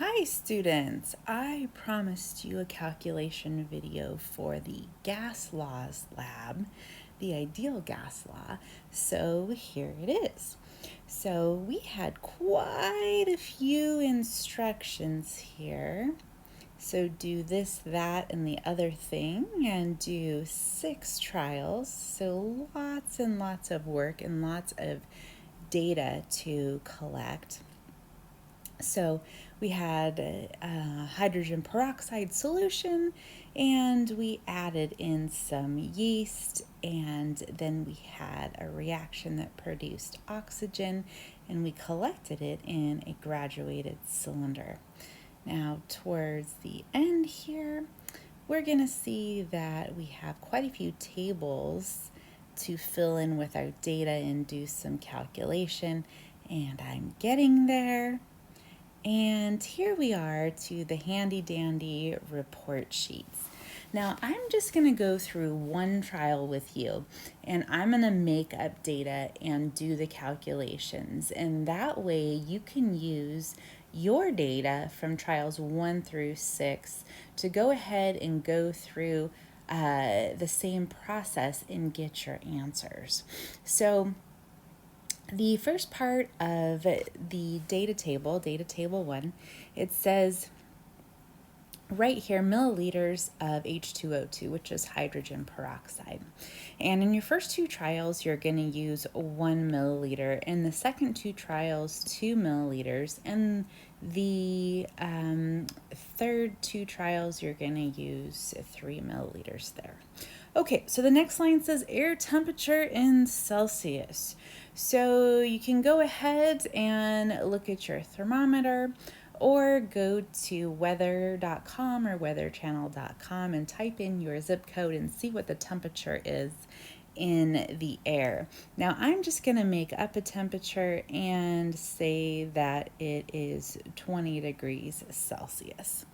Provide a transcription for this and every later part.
Hi students, I promised you a calculation video for the gas laws lab, the ideal gas law, so here it is. So we had quite a few instructions here. So do this, that, and the other thing, and do 6 trials. So lots and lots of work and lots of data to collect. So we had a hydrogen peroxide solution, and we added in some yeast, and then we had a reaction that produced oxygen, and we collected it in a graduated cylinder. Now towards the end here, we're going to see that we have quite a few tables to fill in with our data and do some calculation, and I'm getting there. And here we are to the handy dandy report sheets. Now I'm just going to go through one trial with you, and I'm going to make up data and do the calculations, and that way you can use your data from trials 1 through 6 to go ahead and go through the same process and get your answers. So the first part of the data table 1, it says right here milliliters of H2O2, which is hydrogen peroxide. And in your first 2 trials, you're going to use 1 milliliter. In the second 2 trials, 2 milliliters. And the third 2 trials, you're going to use 3 milliliters there. Okay, so the next line says air temperature in Celsius. So you can go ahead and look at your thermometer or go to weather.com or weatherchannel.com and type in your zip code and see what the temperature is in the air. Now I'm just going to make up a temperature and say that it is 20 degrees Celsius.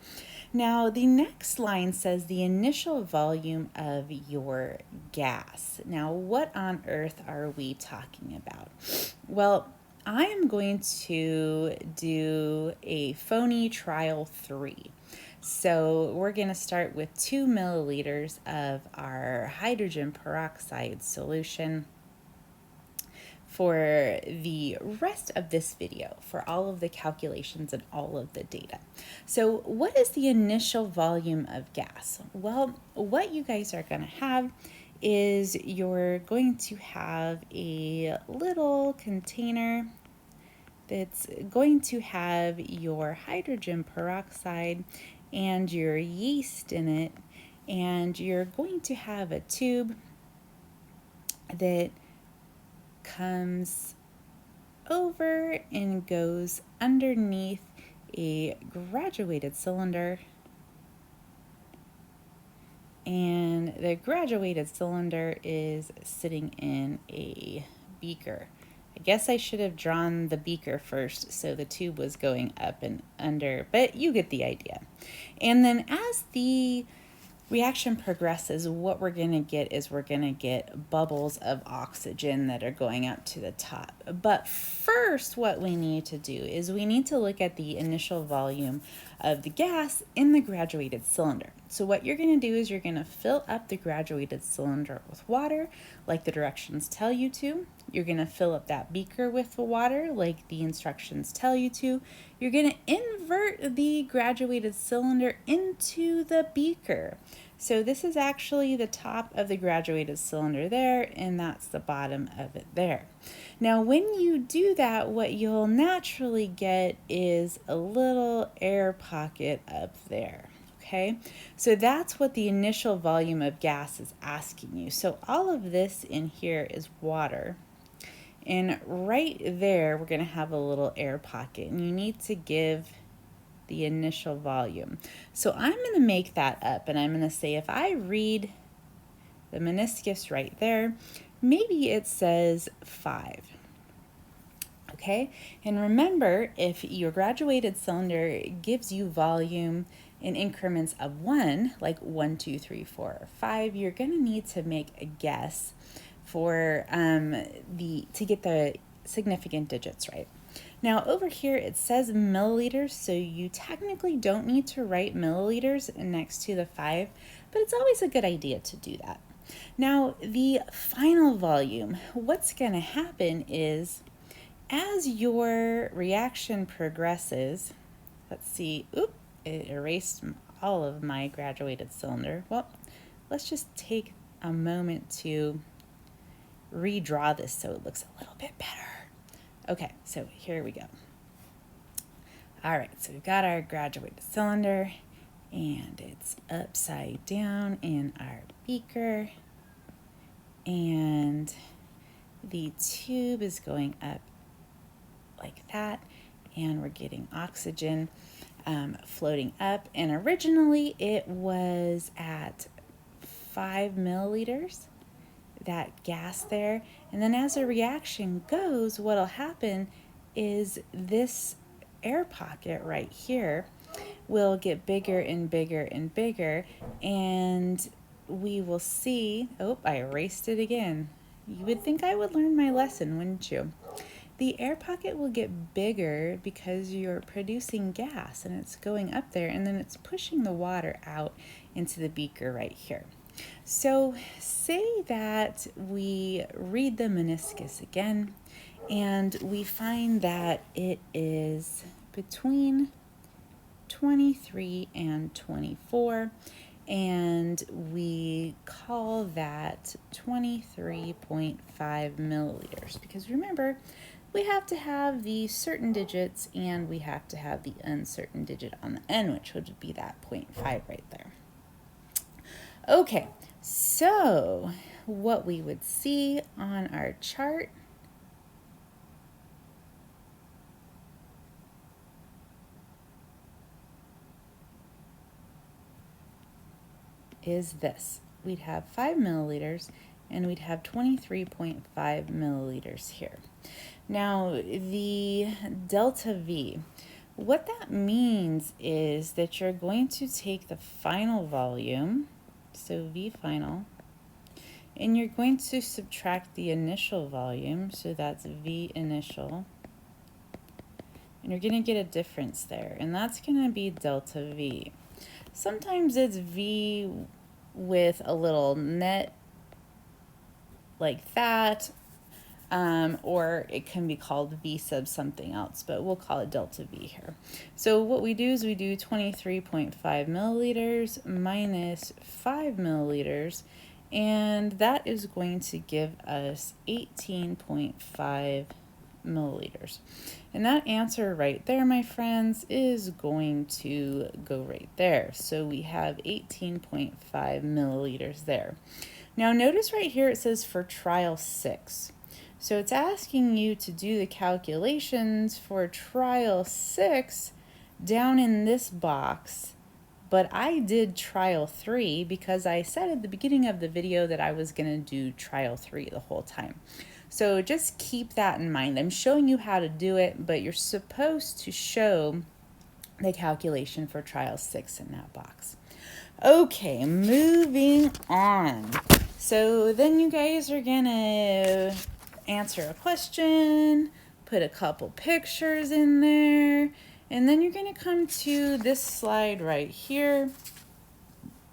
Now the next line says the initial volume of your gas. Now what on earth are we talking about? Well, I am going to do a phony trial 3. So we're going to start with 2 milliliters of our hydrogen peroxide solution for the rest of this video, for all of the calculations and all of the data. So what is the initial volume of gas? Well, what you guys are going to have is you're going to have a little container that's going to have your hydrogen peroxide and your yeast in it, and you're going to have a tube that comes over and goes underneath a graduated cylinder, and the graduated cylinder is sitting in a beaker. I guess I should have drawn the beaker first so the tube was going up and under, but you get the idea. And then as the reaction progresses, what we're going to get is we're going to get bubbles of oxygen that are going up to the top. But first, what we need to do is we need to look at the initial volume of the gas in the graduated cylinder. So what you're going to do is you're going to fill up the graduated cylinder with water, like the directions tell you to. You're going to fill up that beaker with the water, like the instructions tell you to. You're going to invert the graduated cylinder into the beaker. So this is actually the top of the graduated cylinder there, and that's the bottom of it there. Now, when you do that, what you'll naturally get is a little air pocket up there. Okay, so that's what the initial volume of gas is asking you. So all of this in here is water. And right there, we're going to have a little air pocket, and you need to give the initial volume. So I'm going to make that up, and I'm going to say if I read the meniscus right there, maybe it says 5. Okay, and remember, if your graduated cylinder gives you volume in increments of 1, like 1, 2, 3, 4, or 5, you're going to need to make a guess for to get the significant digits right. Now over here it says milliliters, so you technically don't need to write milliliters next to the 5, but it's always a good idea to do that. Now the final volume, what's going to happen is as your reaction progresses, let's see, oop, it erased all of my graduated cylinder. Well, let's just take a moment to redraw this so it looks a little bit better. Okay, so here we go. All right, so we've got our graduated cylinder and it's upside down in our beaker, and the tube is going up like that, and we're getting oxygen floating up, and originally it was at 5 milliliters, that gas there, and then as the reaction goes, what'll happen is this air pocket right here will get bigger and bigger and bigger, and we will see, oh, I erased it again. You would think I would learn my lesson, wouldn't you? The air pocket will get bigger because you're producing gas and it's going up there, and then it's pushing the water out into the beaker right here. So say that we read the meniscus again and we find that it is between 23 and 24, and we call that 23.5 milliliters, because remember, we have to have the certain digits and we have to have the uncertain digit on the end, which would be that 0.5 right there. Okay, so what we would see on our chart is this. We'd have 5 milliliters and we'd have 23.5 milliliters here. Now the delta V, what that means is that you're going to take the final volume, so V final, and you're going to subtract the initial volume, so that's V initial, and you're going to get a difference there, and that's going to be delta V. Sometimes it's V with a little net like that, or it can be called V sub something else, but we'll call it delta V here. So what we do is we do 23.5 milliliters minus 5 milliliters, and that is going to give us 18.5 milliliters. And that answer right there, my friends, is going to go right there. So we have 18.5 milliliters there. Now notice right here it says for trial 6. So it's asking you to do the calculations for trial 6 down in this box, but I did trial 3 because I said at the beginning of the video that I was going to do trial 3 the whole time. So just keep that in mind. I'm showing you how to do it, but you're supposed to show the calculation for trial 6 in that box. Okay, moving on. So then you guys are gonna answer a question, put a couple pictures in there, and then you're gonna come to this slide right here,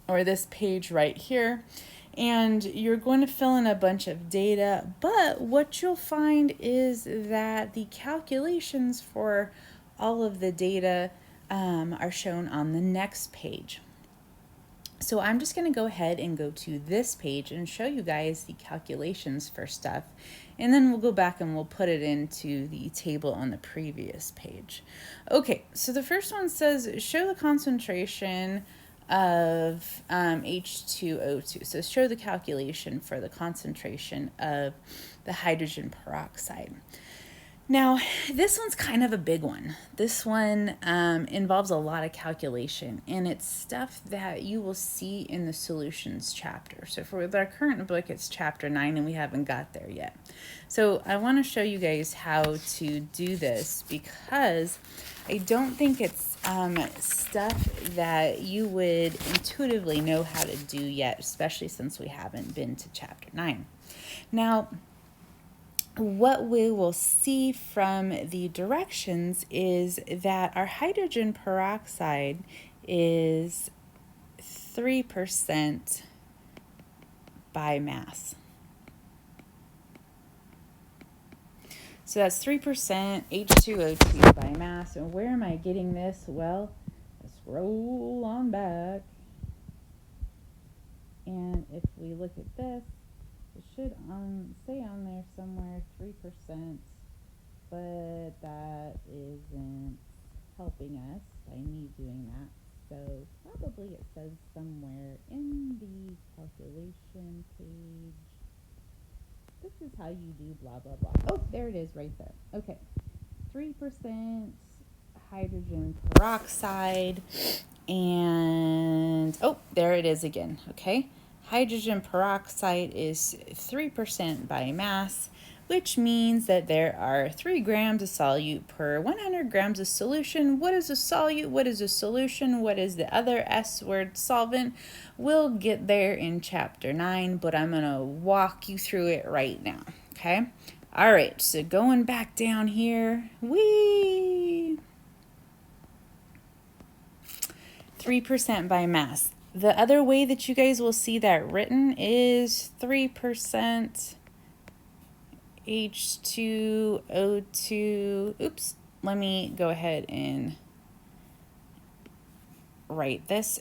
or this page right here, and you're going to fill in a bunch of data, but what you'll find is that the calculations for all of the data are shown on the next page. So I'm just going to go ahead and go to this page and show you guys the calculations for stuff, and then we'll go back and we'll put it into the table on the previous page. Okay, so the first one says show the concentration of H2O2. So show the calculation for the concentration of the hydrogen peroxide. Now, this one's kind of a big one. This one involves a lot of calculation, and it's stuff that you will see in the solutions chapter. So for our current book, it's chapter 9, and we haven't got there yet. So I want to show you guys how to do this because I don't think it's stuff that you would intuitively know how to do yet, especially since we haven't been to chapter 9. Now, what we will see from the directions is that our hydrogen peroxide is 3% by mass. So that's 3% H2O2 by mass. And where am I getting this? Well, let's roll on back. And if we look at this, it should say on there somewhere 3%, but that isn't helping us by me doing that. So probably it says somewhere in the calculation page, this is how you do blah, blah, blah. Oh, there it is right there. Okay. 3% hydrogen peroxide, and oh, there it is again. Okay. Hydrogen peroxide is 3% by mass, which means that there are 3 grams of solute per 100 grams of solution. What is a solute? What is a solution? What is the other S word, solvent? We'll get there in chapter 9, but I'm going to walk you through it right now, okay? All right, so going back down here, 3% by mass. The other way that you guys will see that written is 3% H2O2. Oops, let me go ahead and write this.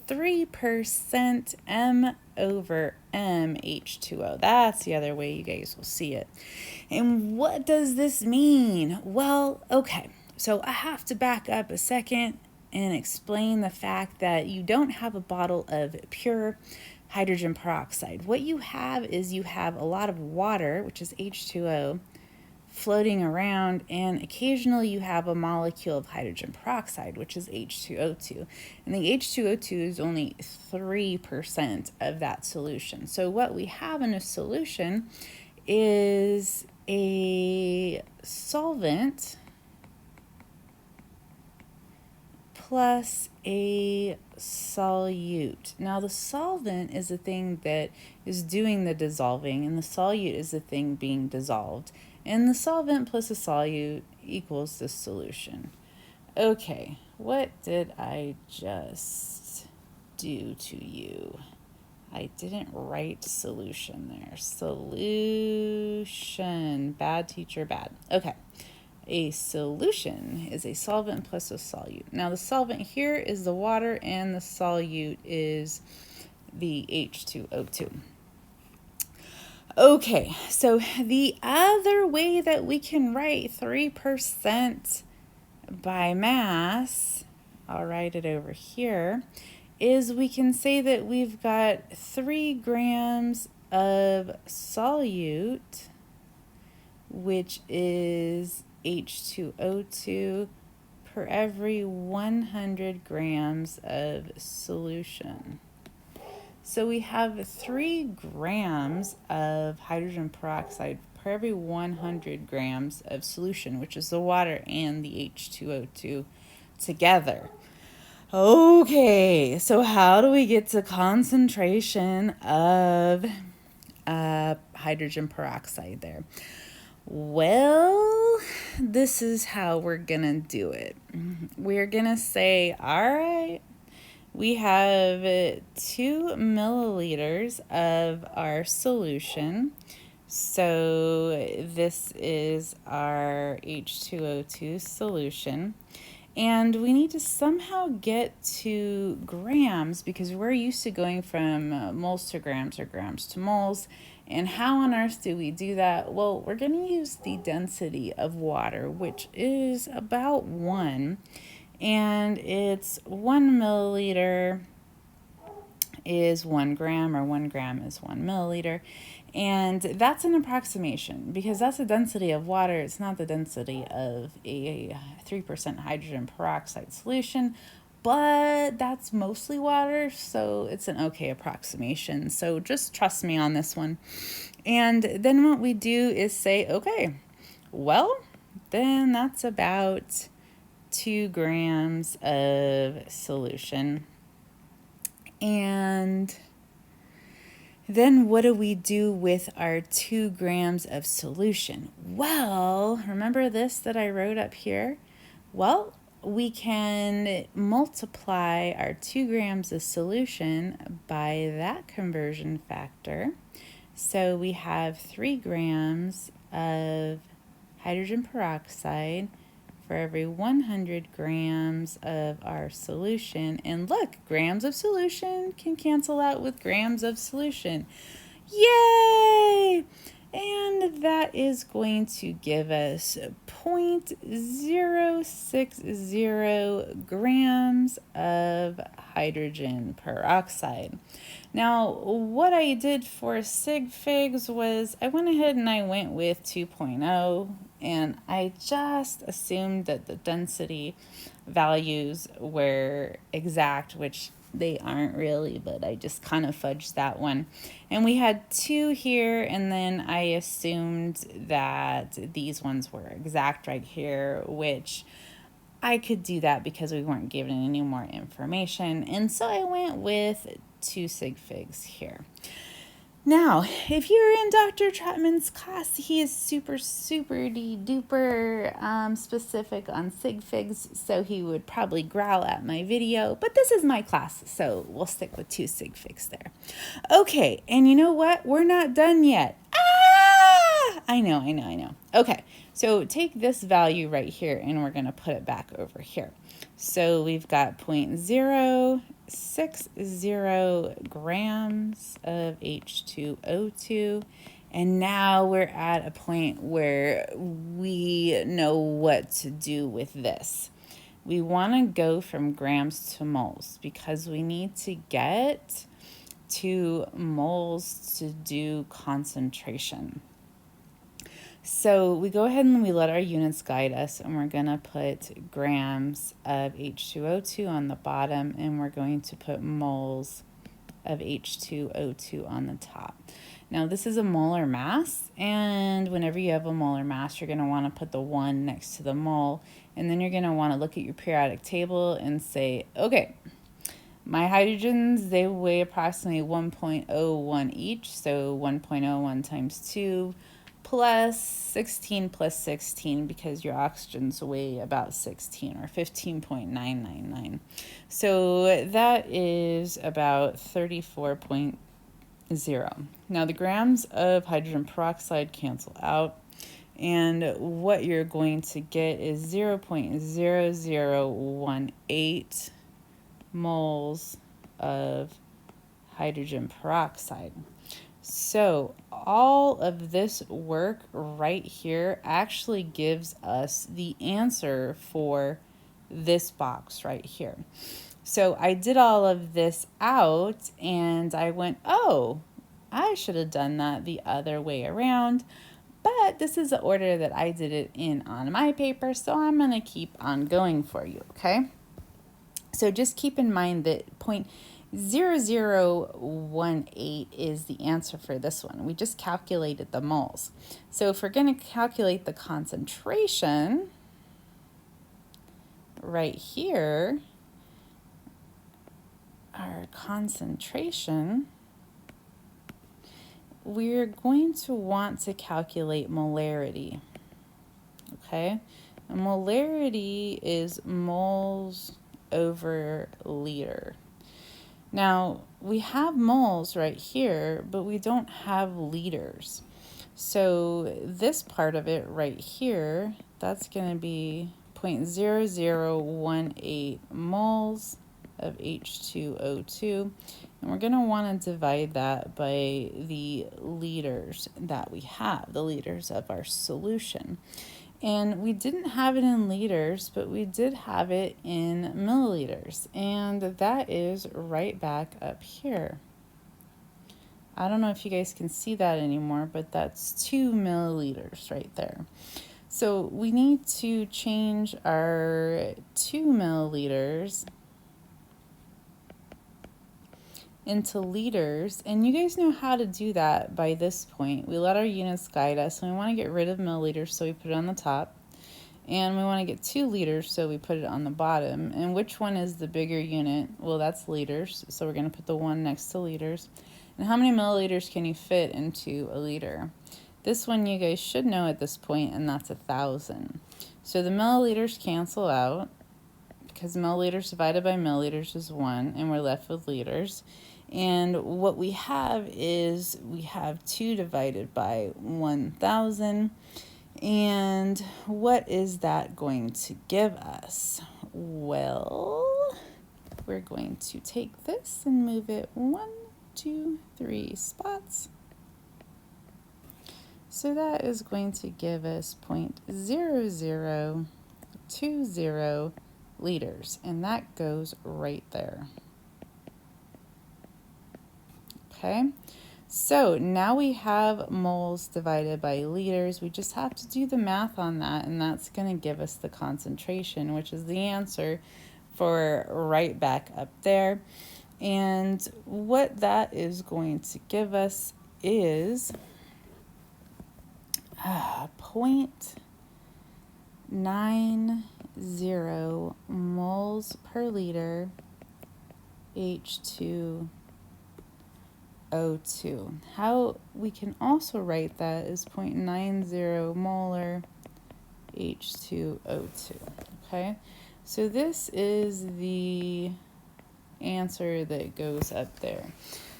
3% M over M H2O. That's the other way you guys will see it. And what does this mean? Well, okay, so I have to back up a second and explain the fact that you don't have a bottle of pure hydrogen peroxide. What you have is you have a lot of water, which is H2O, floating around, and occasionally you have a molecule of hydrogen peroxide, which is H2O2. And the H2O2 is only 3% of that solution. So what we have in a solution is a solvent plus a solute. Now the solvent is the thing that is doing the dissolving, and the solute is the thing being dissolved. And the solvent plus the solute equals the solution. Okay, what did I just do to you? I didn't write solution there. Solution. Bad teacher, bad. Okay. A solution is a solvent plus a solute. Now the solvent here is the water and the solute is the H2O2. Okay, so the other way that we can write 3% by mass, I'll write it over here, is we can say that we've got 3 grams of solute, which is H2O2 per every 100 grams of solution. So we have 3 grams of hydrogen peroxide per every 100 grams of solution, which is the water and the H2O2 together. Okay, so how do we get to concentration of hydrogen peroxide there? Well, this is how we're gonna do it. We're gonna say, all right, we have 2 milliliters of our solution. So this is our H2O2 solution. And we need to somehow get to grams because we're used to going from moles to grams or grams to moles. And how on earth do we do that? Well, we're going to use the density of water, which is about 1. And it's 1 milliliter is 1 gram, or 1 gram is 1 milliliter. And that's an approximation because that's the density of water. It's not the density of a 3% hydrogen peroxide solution, but that's mostly water, so it's an okay approximation. So just trust me on this one. And then what we do is say, okay, well, then that's about 2 grams of solution. And Then what do we do with our 2 grams of solution? Well, remember this that I wrote up here? Well, we can multiply our 2 grams of solution by that conversion factor. So we have 3 grams of hydrogen peroxide for every 100 grams of our solution. And look, grams of solution can cancel out with grams of solution. Yay! And that is going to give us 0.060 grams of hydrogen peroxide. Now, what I did for sig figs was I went ahead and I went with 2.0, and I just assumed that the density values were exact, which they aren't really, but I just kind of fudged that one. And we had 2 here, and then I assumed that these ones were exact right here, which I could do that because we weren't given any more information. And so I went with 2 sig figs here. Now, if you're in Dr. Trotman's class, he is super duper specific on sig figs, so he would probably growl at my video, but this is my class, so we'll stick with 2 sig figs there. Okay, and you know what? We're not done yet. Ah! I know. Okay, so take this value right here, and we're going to put it back over here. So we've got 0.060 grams of H2O2. And now we're at a point where we know what to do with this. We want to go from grams to moles because we need to get to moles to do concentration. So we go ahead and we let our units guide us, and we're going to put grams of H2O2 on the bottom, and we're going to put moles of H2O2 on the top. Now this is a molar mass, and whenever you have a molar mass, you're going to want to put the 1 next to the mole, and then you're going to want to look at your periodic table and say, okay, my hydrogens, they weigh approximately 1.01 each, so 1.01 times 2 plus 16 plus 16, because your oxygens weigh about 16 or 15.999. So that is about 34.0. Now the grams of hydrogen peroxide cancel out, and what you're going to get is 0.0018 moles of hydrogen peroxide. So all of this work right here actually gives us the answer for this box right here. So I did all of this out, and I went, oh, I should have done that the other way around. But this is the order that I did it in on my paper, so I'm going to keep on going for you, okay? So just keep in mind that 0.0018 is the answer for this one. We just calculated the moles. So if we're going to calculate the concentration right here, our concentration, we're going to want to calculate molarity. Okay? And molarity is moles over liter. Now, we have moles right here, but we don't have liters. So this part of it right here, that's going to be 0.0018 moles of H2O2. And we're going to want to divide that by the liters that we have, the liters of our solution. And we didn't have it in liters, but we did have it in milliliters. And that is right back up here. I don't know if you guys can see that anymore, but that's 2 milliliters right there. So we need to change our 2 milliliters into liters, and you guys know how to do that by this point. We let our units guide us, and we want to get rid of milliliters, so we put it on the top, and we want to get 2 liters, so we put it on the bottom. And which one is the bigger unit? Well, that's liters, so we're going to put the 1 next to liters. And how many milliliters can you fit into a liter? This one you guys should know at this point, and that's 1,000. So the milliliters cancel out because milliliters divided by milliliters is 1, and we're left with liters. And what we have is we have 2 divided by 1,000. And what is that going to give us? Well, we're going to take this and move it 1, 2, 3 spots. So that is going to give us 0.0020 liters, and that goes right there. Okay, so now we have moles divided by liters. We just have to do the math on that, and that's going to give us the concentration, which is the answer for right back up there. And what that is going to give us is 0.90 moles per liter H2O2. How we can also write that is 0.90 molar H2O2. Okay, so this is the answer that goes up there.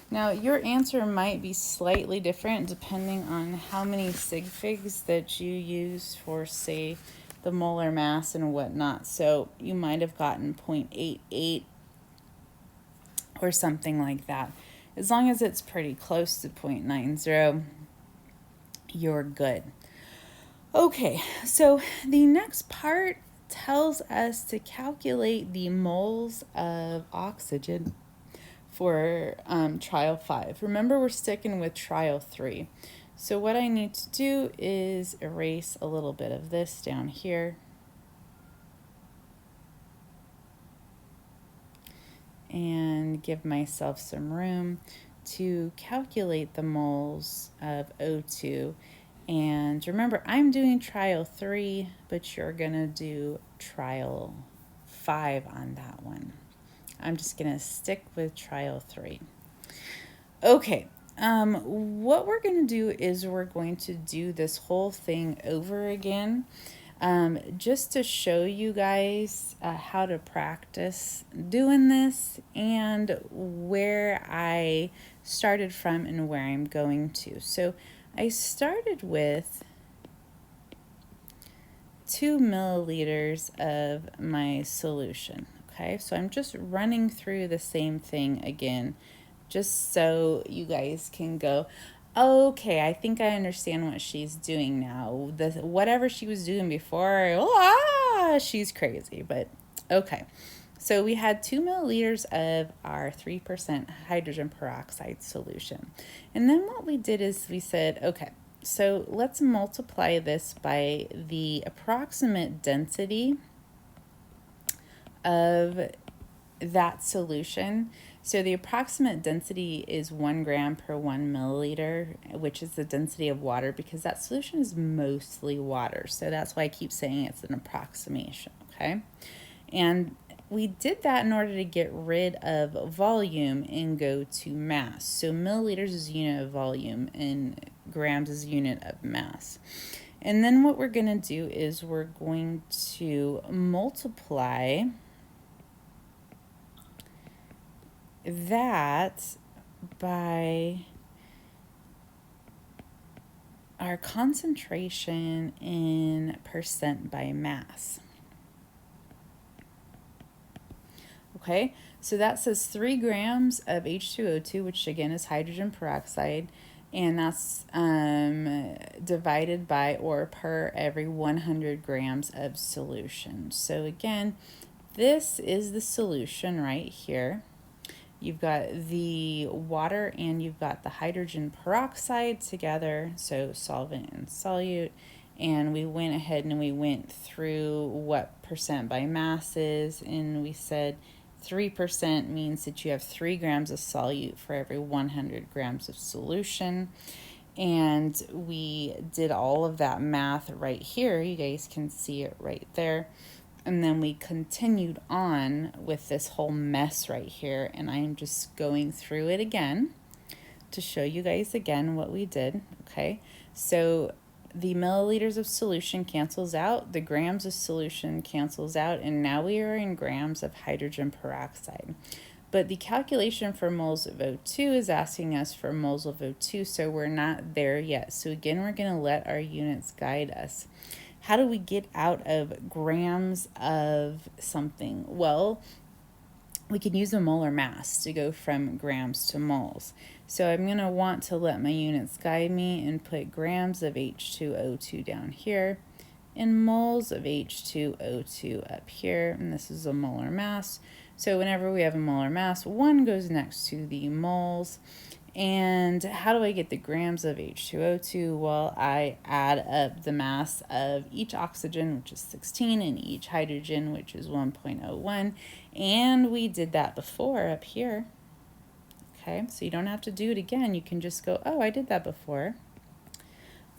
Now, your answer might be slightly different depending on how many sig figs that you use for, say, the molar mass and whatnot. So you might have gotten 0.88 or something like that. As long as it's pretty close to 0.90, you're good. Okay, so the next part tells us to calculate the moles of oxygen for trial 5. Remember, we're sticking with trial 3. So what I need to do is erase a little bit of this down here. And give myself some room to calculate the moles of O2. And remember, I'm doing trial 3, but you're going to do trial 5 on that one. I'm just going to stick with trial 3. Okay, what we're going to do is we're going to do this whole thing over again, just to show you guys how to practice doing this and where I started from and where I'm going to. So I started with 2 milliliters of my solution. Okay, so I'm just running through the same thing again, just so you guys can go, okay, I think I understand what she's doing now. Whatever she was doing before, she's crazy, but okay. So we had 2 milliliters of our 3% hydrogen peroxide solution. And then what we did is we said, okay, so let's multiply this by the approximate density of that solution. So the approximate density is 1 gram per 1 milliliter, which is the density of water, because that solution is mostly water. So that's why I keep saying it's an approximation, okay? And we did that in order to get rid of volume and go to mass. So milliliters is unit of volume and grams is unit of mass. And then what we're going to do is we're going to multiply that by our concentration in percent by mass. Okay, so that says 3 grams of H2O2, which again is hydrogen peroxide, and that's divided by or per every 100 grams of solution. So again, this is the solution right here. You've got the water and you've got the hydrogen peroxide together, so solvent and solute. And we went ahead and we went through what percent by mass is, and we said 3% means that you have 3 grams of solute for every 100 grams of solution. And we did all of that math right here. You guys can see it right there. And then we continued on with this whole mess right here, and I'm just going through it again. to show you guys again what we did, okay? So the milliliters of solution cancels out, the grams of solution cancels out, and now we are in grams of hydrogen peroxide. But the calculation for moles of O2 is asking us for moles of O2, so we're not there yet. So again, we're going to let our units guide us. How do we get out of grams of something? Well, we can use a molar mass to go from grams to moles. So I'm going to want to let my units guide me and put grams of H2O2 down here and moles of H2O2 up here, and this is a molar mass. So whenever we have a molar mass, 1 goes next to the moles. And how do I get the grams of H2O2? Well, I add up the mass of each oxygen, which is 16, and each hydrogen, which is 1.01. And we did that before up here. Okay, so you don't have to do it again. You can just go, oh, I did that before.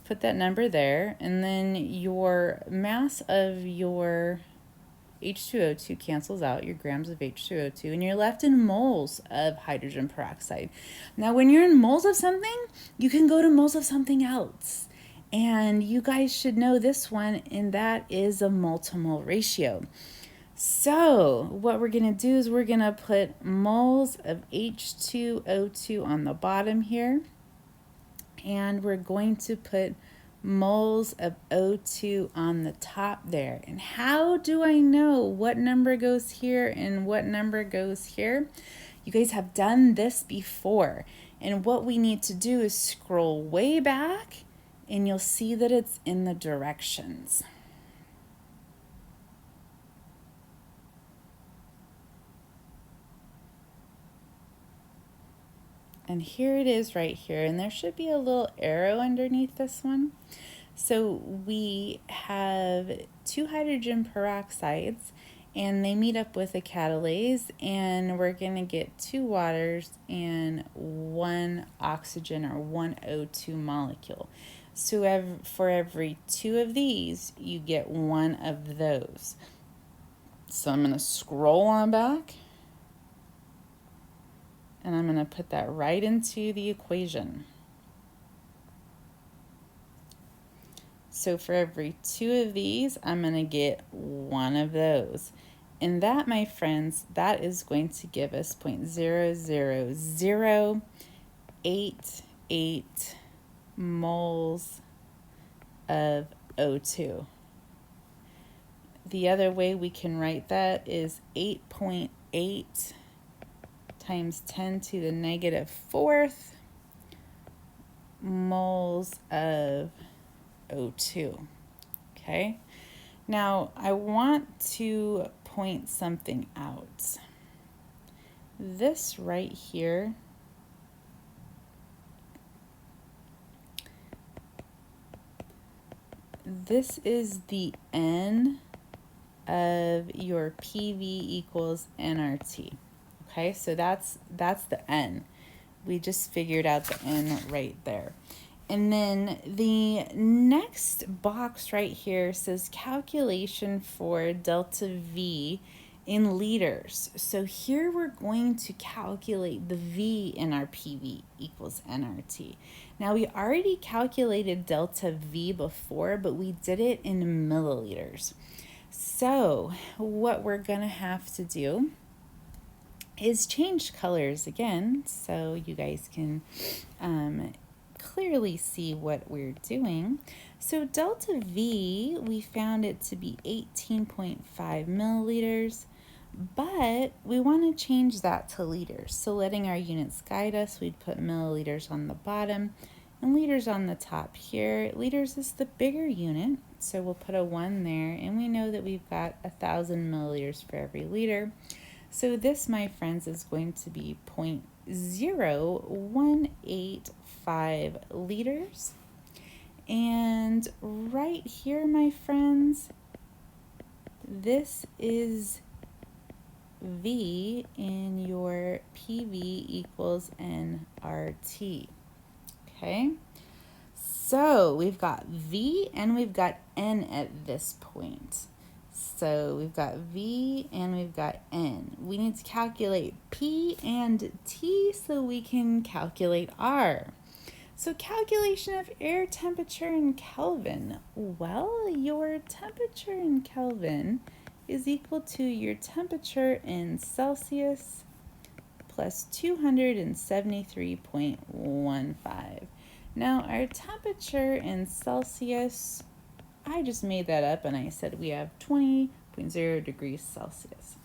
Put that number there, and then your mass of your H2O2 cancels out, your grams of H2O2, and you're left in moles of hydrogen peroxide. Now, when you're in moles of something, you can go to moles of something else. And you guys should know this one, and that is a mole-to-mole ratio. So what we're going to do is we're going to put moles of H2O2 on the bottom here, and we're going to put moles of O2 on the top there. And how do I know what number goes here and what number goes here? You guys have done this before. And what we need to do is scroll way back, and you'll see that it's in the directions. And here it is right here, and there should be a little arrow underneath this one. So we have 2 hydrogen peroxides, and they meet up with a catalase, and we're going to get 2 waters and 1 oxygen or 1 O2 molecule. So for every 2 of these, you get 1 of those. So I'm going to scroll on back, and I'm going to put that right into the equation. So for every 2 of these, I'm going to get 1 of those. And that, my friends, that is going to give us 0.00088 moles of O2. The other way we can write that is 8.8 times 10 to the negative 4th moles of O2. Okay, now I want to point something out. This right here this is the N of your PV equals nRT. Okay, so that's the N. We just figured out the N right there. And then the next box right here says calculation for delta V in liters. So here we're going to calculate the V in our PV equals nRT. Now we already calculated delta V before, but we did it in milliliters. So what we're going to have to do is change colors again so you guys can clearly see what we're doing. So delta V, we found it to be 18.5 milliliters, but we want to change that to liters. So letting our units guide us, we'd put milliliters on the bottom and liters on the top here. Liters is the bigger unit, so we'll put a 1 there, and we know that we've got 1,000 milliliters for every liter. So this, my friends, is going to be 0.0185 liters. And right here, my friends, this is V in your PV equals nRT. Okay, so we've got V and we've got N at this point. So we've got V and we've got N. We need to calculate P and T so we can calculate R. So calculation of air temperature in Kelvin. Well, your temperature in Kelvin is equal to your temperature in Celsius plus 273.15. Now our temperature in Celsius, I just made that up and I said we have 20.0 degrees Celsius.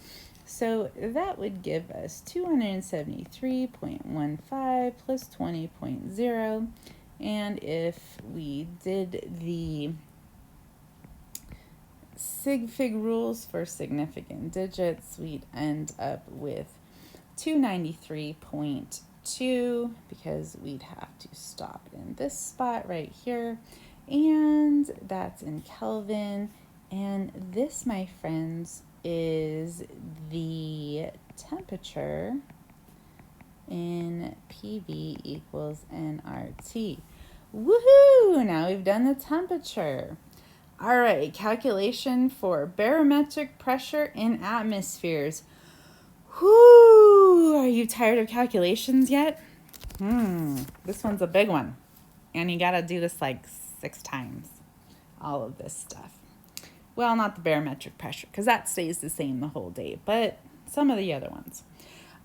So that would give us 273.15 plus 20.0. And if we did the sig fig rules for significant digits, we'd end up with 293.2 because we'd have to stop in this spot right here. And that's in Kelvin. And this, my friends, is the temperature in PV equals nRT. Woohoo! Now we've done the temperature. All right, calculation for barometric pressure in atmospheres. Whoo! Are you tired of calculations yet? This one's a big one. And you gotta do this like 6 times. All of this stuff. Well, not the barometric pressure, because that stays the same the whole day, but some of the other ones.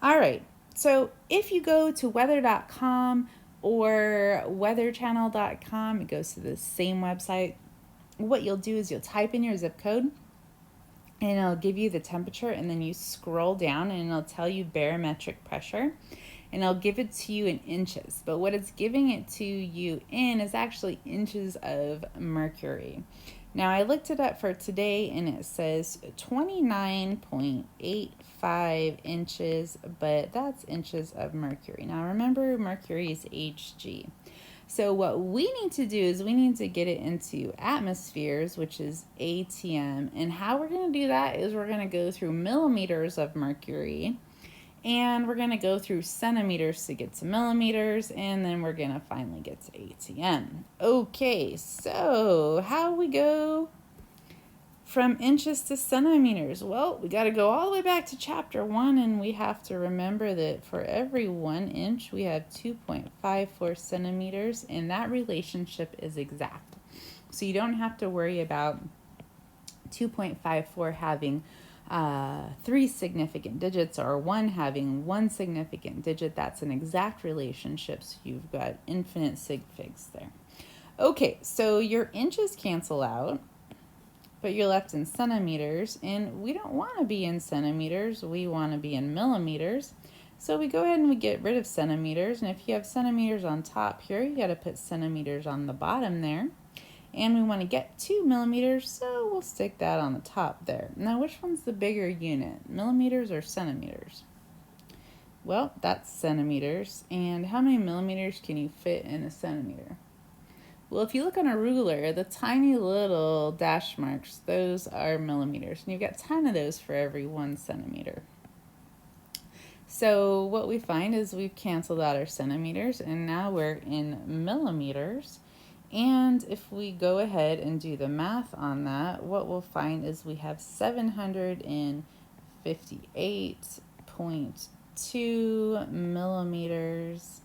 All right, so if you go to weather.com or weatherchannel.com, it goes to the same website. What you'll do is you'll type in your zip code, and it'll give you the temperature, and then you scroll down, and it'll tell you barometric pressure, and it'll give it to you in inches. But what it's giving it to you in is actually inches of mercury. Now, I looked it up for today, and it says 29.85 inches, but that's inches of mercury. Now, remember, mercury is Hg. So what we need to do is we need to get it into atmospheres, which is ATM. And how we're going to do that is we're going to go through millimeters of mercury, and we're going to go through centimeters to get to millimeters, and then we're going to finally get to ATM. Okay, so how we go from inches to centimeters? Well, we got to go all the way back to chapter 1, and we have to remember that for every 1 inch, we have 2.54 centimeters, and that relationship is exact. So you don't have to worry about 2.54 having 3 significant digits or 1 having 1 significant digit. That's an exact relationship, so you've got infinite sig figs there. Okay, so your inches cancel out, but you're left in centimeters, and we don't want to be in centimeters, we want to be in millimeters. So we go ahead and we get rid of centimeters, and if you have centimeters on top here, you got to put centimeters on the bottom there. And we want to get 2 millimeters, so we'll stick that on the top there. Now, which one's the bigger unit, millimeters or centimeters? Well, that's centimeters. And how many millimeters can you fit in a centimeter? Well, if you look on a ruler, the tiny little dash marks, those are millimeters. And you've got 10 of those for every 1 centimeter. So what we find is we've canceled out our centimeters, and now we're in millimeters. And if we go ahead and do the math on that, what we'll find is we have 758.2 millimeters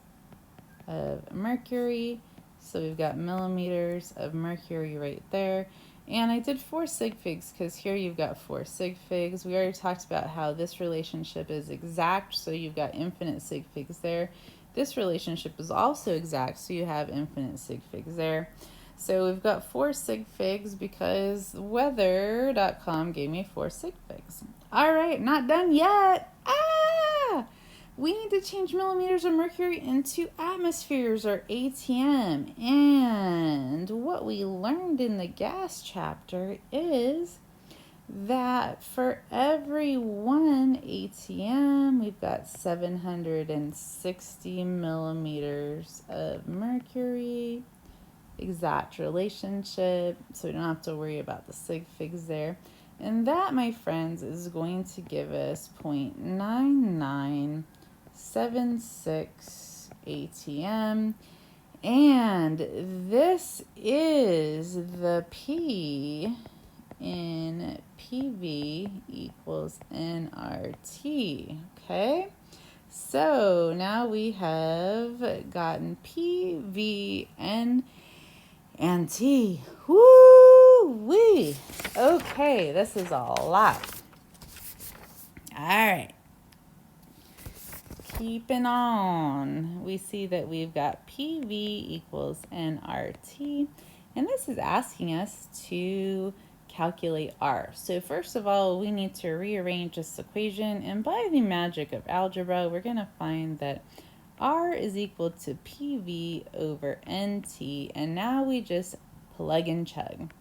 of mercury. So we've got millimeters of mercury right there. And I did 4 sig figs because here you've got 4 sig figs. We already talked about how this relationship is exact, so you've got infinite sig figs there. This relationship is also exact, so you have infinite sig figs there. So we've got 4 sig figs because weather.com gave me 4 sig figs. All right, not done yet. We need to change millimeters of mercury into atmospheres, or ATM. And what we learned in the gas chapter is that for every 1 ATM, we've got 760 millimeters of mercury. Exact relationship, so we don't have to worry about the sig figs there. And that, my friends, is going to give us 0.9976 ATM. And this is the P in PV equals nRT, okay? So now we have gotten PV, N, and T. Woo-wee! Okay, this is a lot. All right. Keeping on, we see that we've got PV equals nRT, and this is asking us to calculate R. So first of all, we need to rearrange this equation, and by the magic of algebra, we're going to find that R is equal to PV over NT, and now we just plug and chug.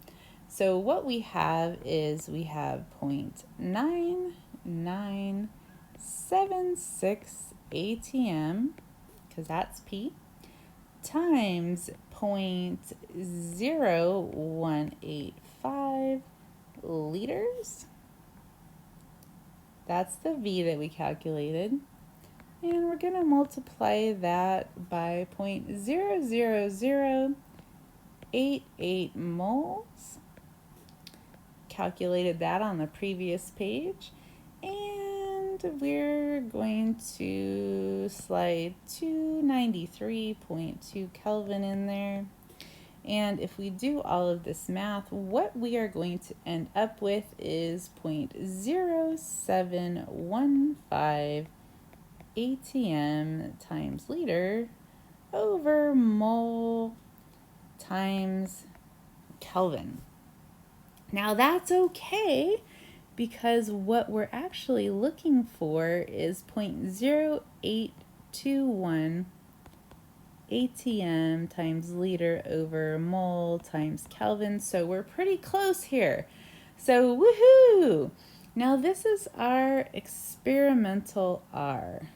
So what we have is we have 0.9976 ATM, because that's P, times 0.0185 liters. That's the V that we calculated. And we're going to multiply that by 0.00088 moles. Calculated that on the previous page. And we're going to slide 293.2 Kelvin in there. And if we do all of this math, what we are going to end up with is 0.0715 ATM times liter over mole times Kelvin. Now that's okay, because what we're actually looking for is 0.0821 ATM times liter over mole times Kelvin. So we're pretty close here. So woohoo! Now this is our experimental R.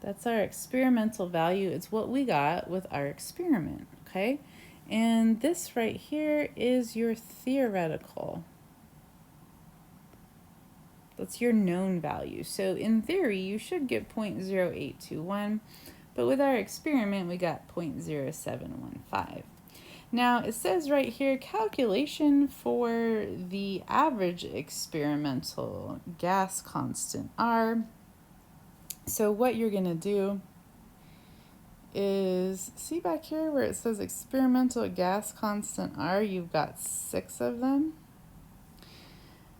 That's our experimental value. It's what we got with our experiment, okay? And this right here is your theoretical. That's your known value. So in theory, you should get 0.0821, but with our experiment, we got 0.0715. Now it says right here, calculation for the average experimental gas constant R. So what you're gonna do is, see back here where it says experimental gas constant R, you've got 6 of them.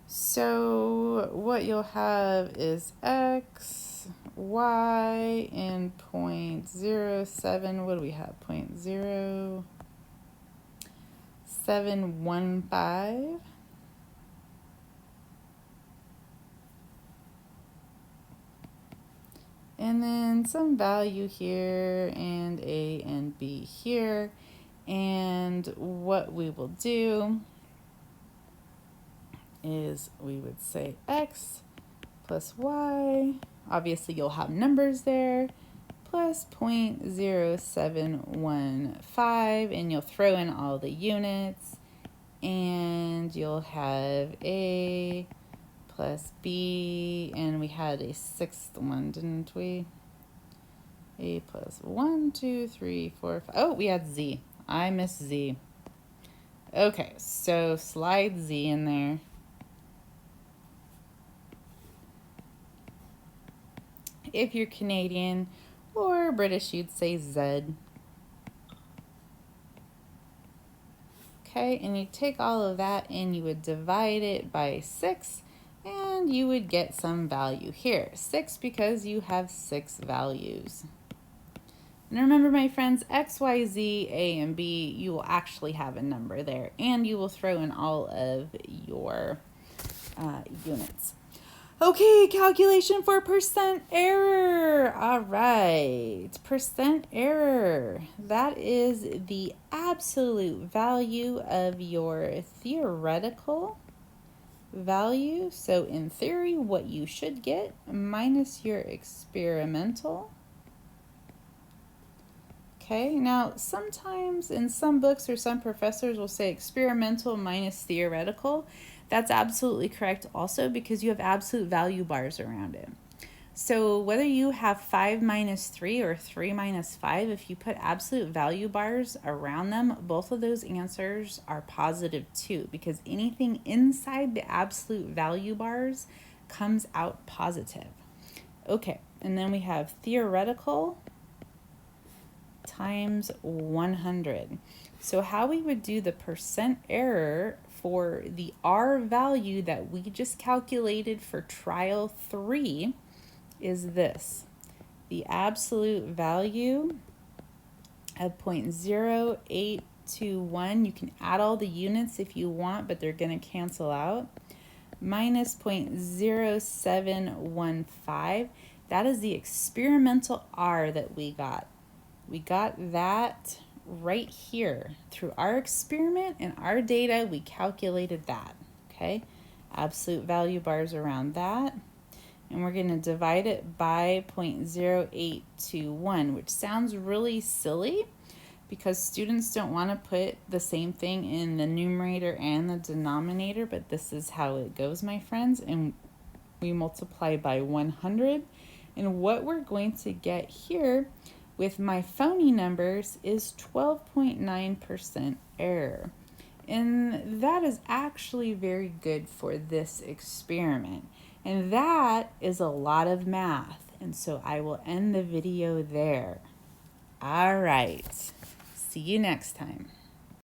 So what you'll have is X, Y, and 0.07, what do we have, 0.0715. And then some value here, and A and B here. And what we will do is we would say X plus Y. Obviously, you'll have numbers there, plus 0.0715, and you'll throw in all the units, and you'll have A plus B, and we had a 6th one, didn't we? A plus 1, 2, 3, 4, 5. Oh, we had Z. I missed Z. Okay, so slide Z in there. If you're Canadian or British, you'd say Z. Okay, and you take all of that and you would divide it by 6, and you would get some value here. 6 because you have 6 values. And remember, my friends, X, Y, Z, A, and B, you will actually have a number there, and you will throw in all of your units. Okay, calculation for percent error. All right, percent error. That is the absolute value of your theoretical value. So in theory, what you should get minus your experimental. Okay, now sometimes in some books or some professors will say experimental minus theoretical. That's absolutely correct also, because you have absolute value bars around it. So whether you have 5 minus 3 or 3 minus 5, if you put absolute value bars around them, both of those answers are positive too, because anything inside the absolute value bars comes out positive. Okay, and then we have theoretical times 100. So how we would do the percent error for the R value that we just calculated for trial 3 is this. The absolute value of 0.0821, you can add all the units if you want, but they're going to cancel out, minus 0.0715. That is the experimental R that we got. We got that right here. Through our experiment and our data, we calculated that, okay? Absolute value bars around that. And we're going to divide it by 0.0821, which sounds really silly because students don't want to put the same thing in the numerator and the denominator, but this is how it goes, my friends. And we multiply by 100. And what we're going to get here with my phony numbers is 12.9% error. And that is actually very good for this experiment. And that is a lot of math. And so I will end the video there. All right. See you next time.